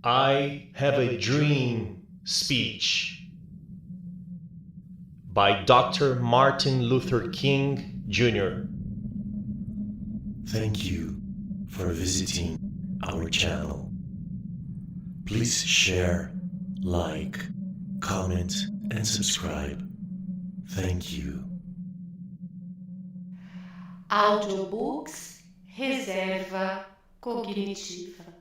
I Have a Dream speech by Dr. Martin Luther King, Jr. Thank you for visiting our channel. Please share, like, comment, and subscribe. Thank you. Audiobooks Reserva Cognitiva.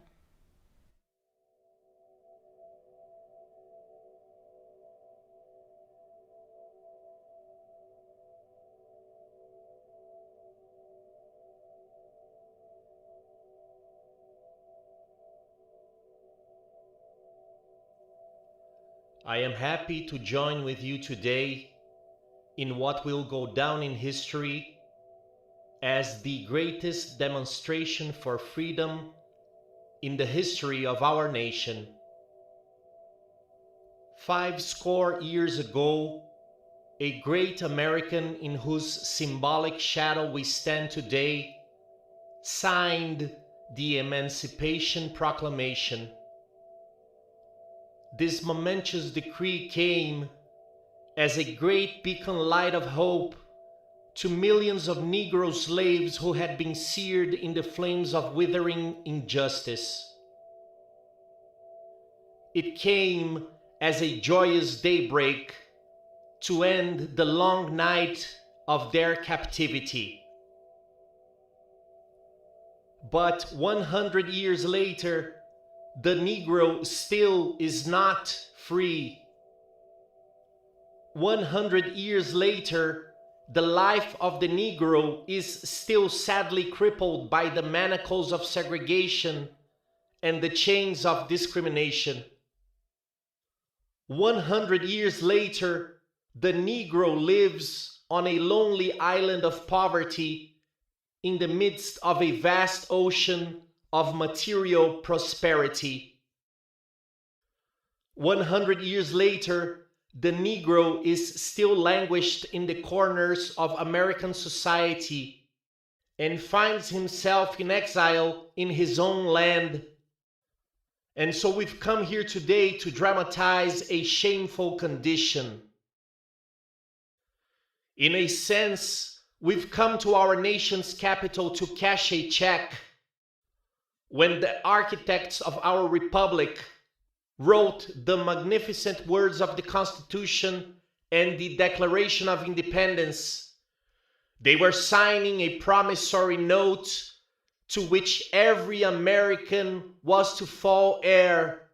I am happy to join with you today in what will go down in history as the greatest demonstration for freedom in the history of our nation. 50 years ago, a great American in whose symbolic shadow we stand today signed the Emancipation Proclamation. This momentous decree came as a great beacon light of hope to millions of Negro slaves who had been seared in the flames of withering injustice. It came as a joyous daybreak to end the long night of their captivity. But 100 years later, the Negro still is not free. 100 years later, the life of the Negro is still sadly crippled by the manacles of segregation and the chains of discrimination. 100 years later, the Negro lives on a lonely island of poverty in the midst of a vast ocean of material prosperity. 100 years later, the Negro is still languished in the corners of American society and finds himself in exile in his own land. And so we've come here today to dramatize a shameful condition. In a sense, we've come to our nation's capital to cash a check. When the architects of our republic wrote the magnificent words of the Constitution and the Declaration of Independence, they were signing a promissory note to which every American was to fall heir.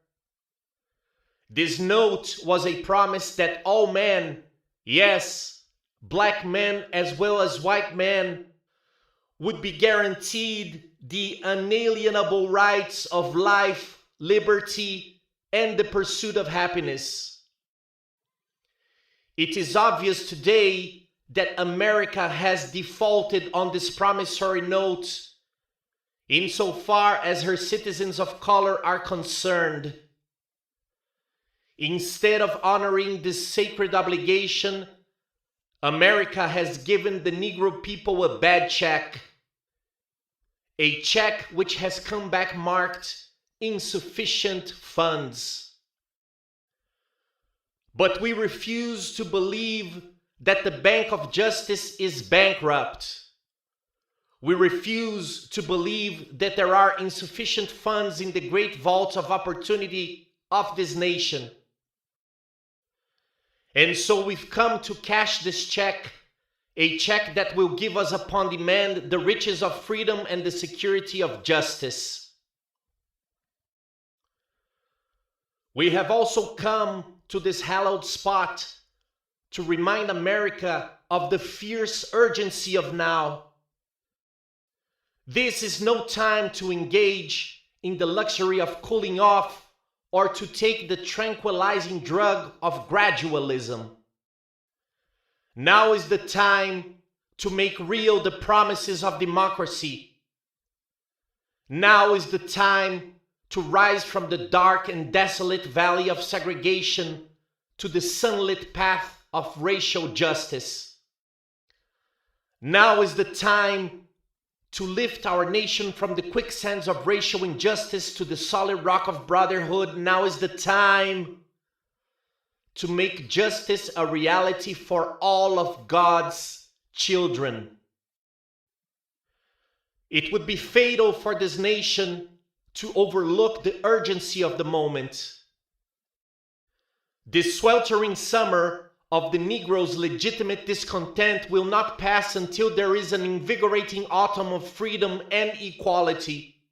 This note was a promise that all men, yes, black men as well as white men, would be guaranteed the unalienable rights of life, liberty, and the pursuit of happiness. It is obvious today that America has defaulted on this promissory note insofar as her citizens of color are concerned. Instead of honoring this sacred obligation, America has given the Negro people a bad check. A check which has come back marked insufficient funds. But we refuse to believe that the Bank of Justice is bankrupt. We refuse to believe that there are insufficient funds in the great vault of opportunity of this nation. And so we've come to cash this check, a check that will give us upon demand the riches of freedom and the security of justice. We have also come to this hallowed spot to remind America of the fierce urgency of now. This is no time to engage in the luxury of cooling off or to take the tranquilizing drug of gradualism. Now is the time to make real the promises of democracy. Now is the time to rise from the dark and desolate valley of segregation to the sunlit path of racial justice. Now is the time to lift our nation from the quicksands of racial injustice to the solid rock of brotherhood. Now is the time to make justice a reality for all of God's children. It would be fatal for this nation to overlook the urgency of the moment. This sweltering summer of the Negro's legitimate discontent will not pass until there is an invigorating autumn of freedom and equality.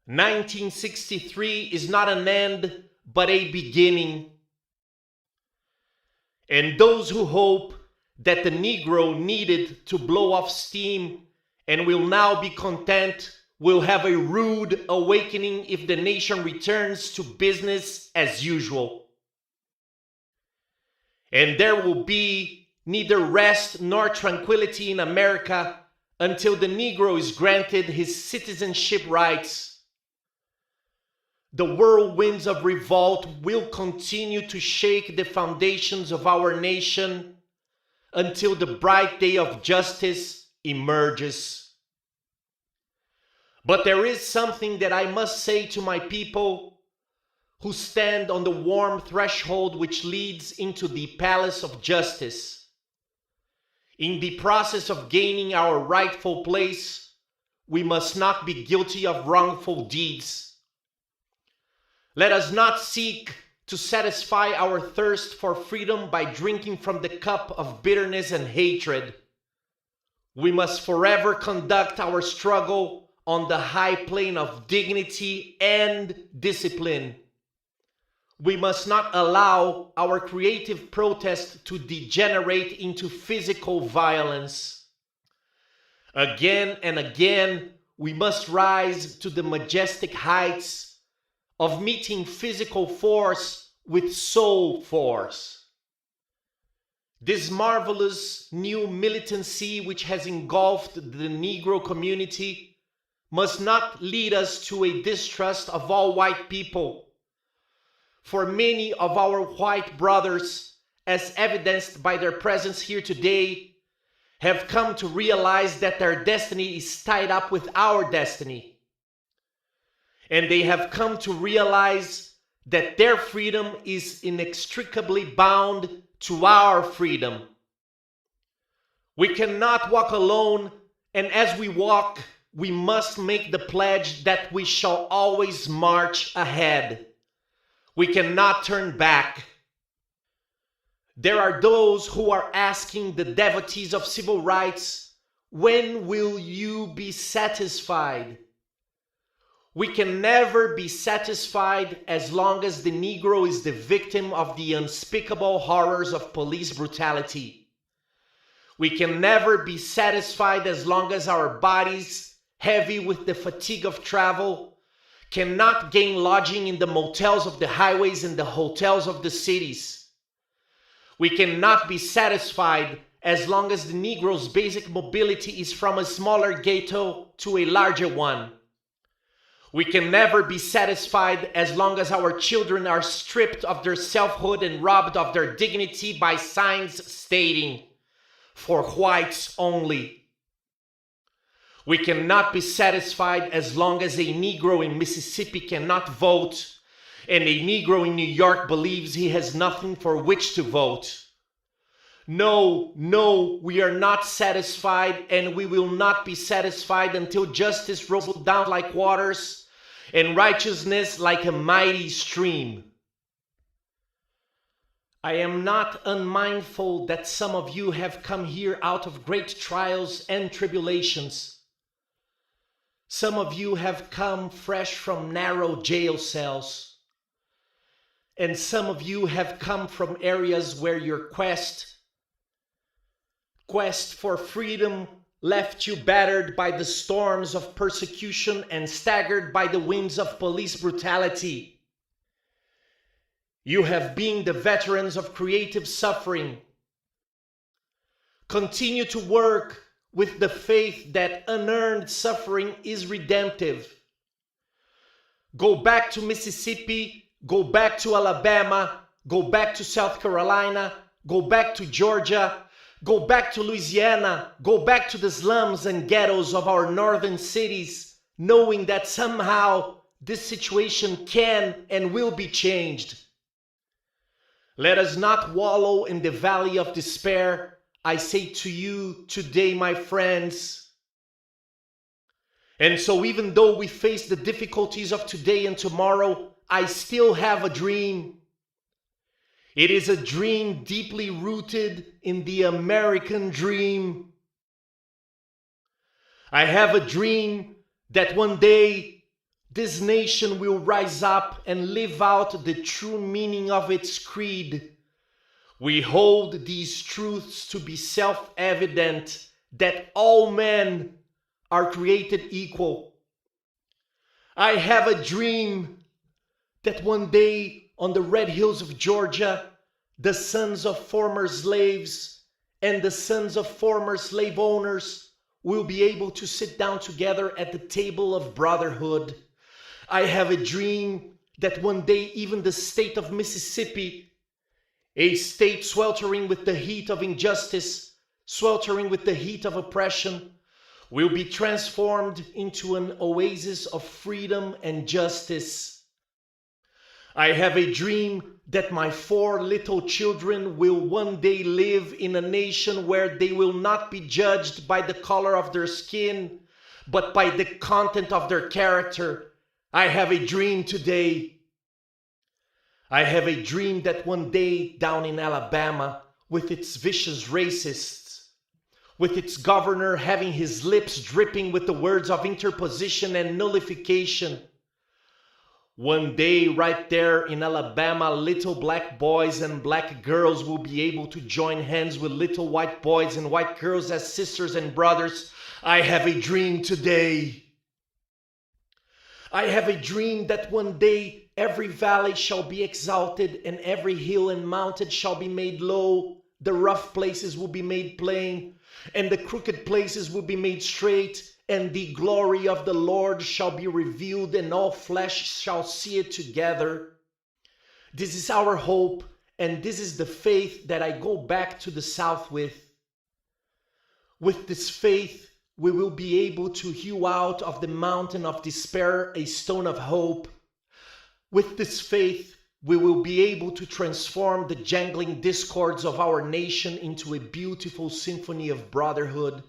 1963 is not an end, but a beginning. And those who hope that the Negro needed to blow off steam and will now be content will have a rude awakening if the nation returns to business as usual. And there will be neither rest nor tranquility in America until the Negro is granted his citizenship rights. The whirlwinds of revolt will continue to shake the foundations of our nation until the bright day of justice emerges. But there is something that I must say to my people who stand on the warm threshold which leads into the palace of justice. In the process of gaining our rightful place, we must not be guilty of wrongful deeds. Let us not seek to satisfy our thirst for freedom by drinking from the cup of bitterness and hatred. We must forever conduct our struggle on the high plane of dignity and discipline. We must not allow our creative protest to degenerate into physical violence. Again and again, we must rise to the majestic heights of meeting physical force with soul force. This marvelous new militancy which has engulfed the Negro community must not lead us to a distrust of all white people. For many of our white brothers, as evidenced by their presence here today, have come to realize that their destiny is tied up with our destiny. And they have come to realize that their freedom is inextricably bound to our freedom. We cannot walk alone, and as we walk, we must make the pledge that we shall always march ahead. We cannot turn back. There are those who are asking the devotees of civil rights, when will you be satisfied? We can never be satisfied as long as the Negro is the victim of the unspeakable horrors of police brutality. We can never be satisfied as long as our bodies, heavy with the fatigue of travel, cannot gain lodging in the motels of the highways and the hotels of the cities. We cannot be satisfied as long as the Negro's basic mobility is from a smaller ghetto to a larger one. We can never be satisfied as long as our children are stripped of their selfhood and robbed of their dignity by signs stating, "For whites only." We cannot be satisfied as long as a Negro in Mississippi cannot vote and a Negro in New York believes he has nothing for which to vote. No, we are not satisfied, and we will not be satisfied until justice rolls down like waters and righteousness like a mighty stream. I am not unmindful that some of you have come here out of great trials and tribulations. Some of you have come fresh from narrow jail cells. And some of you have come from areas where your quest for freedom left you battered by the storms of persecution and staggered by the winds of police brutality. You have been the veterans of creative suffering. Continue to work with the faith that unearned suffering is redemptive. Go back to Mississippi, go back to Alabama, go back to South Carolina, go back to Georgia. Go back to Louisiana, go back to the slums and ghettos of our northern cities, knowing that somehow this situation can and will be changed. Let us not wallow in the valley of despair. I say to you today, my friends. And so even though we face the difficulties of today and tomorrow, I still have a dream. It is a dream deeply rooted in the American dream. I have a dream that one day this nation will rise up and live out the true meaning of its creed. We hold these truths to be self-evident, that all men are created equal. I have a dream that one day on the red hills of Georgia, the sons of former slaves and the sons of former slave owners will be able to sit down together at the table of brotherhood. I have a dream that one day even the state of Mississippi, a state sweltering with the heat of injustice, sweltering with the heat of oppression, will be transformed into an oasis of freedom and justice. I have a dream that my 4 little children will one day live in a nation where they will not be judged by the color of their skin, but by the content of their character. I have a dream today. I have a dream that one day down in Alabama, with its vicious racists, with its governor having his lips dripping with the words of interposition and nullification, one day right there in Alabama, little black boys and black girls will be able to join hands with little white boys and white girls as sisters and brothers. I have a dream today. I have a dream that one day every valley shall be exalted and every hill and mountain shall be made low. The rough places will be made plain and the crooked places will be made straight. And the glory of the Lord shall be revealed, and all flesh shall see it together. This is our hope, and this is the faith that I go back to the South with. With this faith, we will be able to hew out of the mountain of despair a stone of hope. With this faith, we will be able to transform the jangling discords of our nation into a beautiful symphony of brotherhood.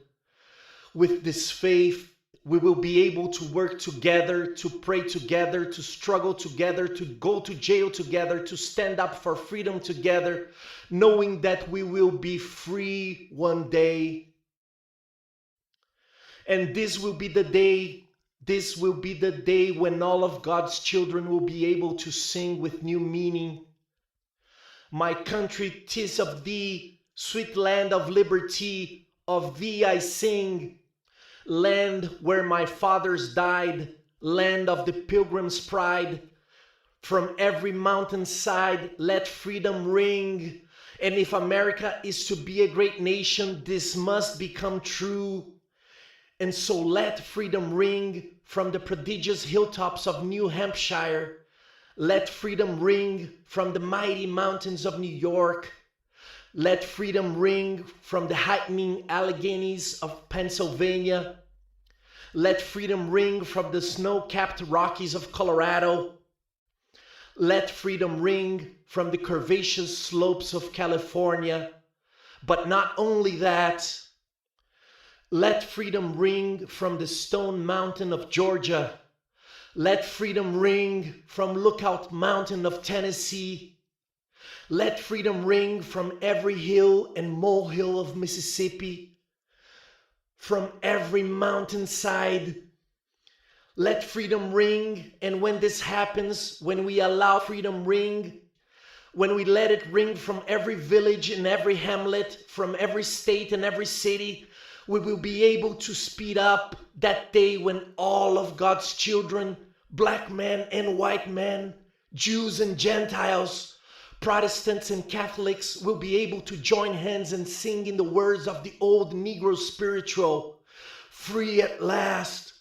With this faith, we will be able to work together, to pray together, to struggle together, to go to jail together, to stand up for freedom together, knowing that we will be free one day. And this will be the day when all of God's children will be able to sing with new meaning. My country, 'tis of thee, sweet land of liberty, of thee I sing. Land where my fathers died, land of the pilgrim's pride. From every mountainside let freedom ring. And if America is to be a great nation, this must become true. And so let freedom ring from the prodigious hilltops of New Hampshire. Let freedom ring from the mighty mountains of New York. Let freedom ring from the heightening Alleghenies of Pennsylvania. Let freedom ring from the snow-capped Rockies of Colorado. Let freedom ring from the curvaceous slopes of California. But not only that, let freedom ring from the Stone Mountain of Georgia. Let freedom ring from Lookout Mountain of Tennessee. Let freedom ring from every hill and molehill of Mississippi, from every mountainside. Let freedom ring, and when this happens, when we allow freedom ring, when we let it ring from every village and every hamlet, from every state and every city, we will be able to speed up that day when all of God's children, black men and white men, Jews and Gentiles, Protestants and Catholics will be able to join hands and sing in the words of the old Negro spiritual, free at last,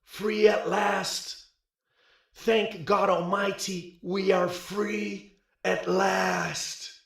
free at last. Thank God Almighty, we are free at last.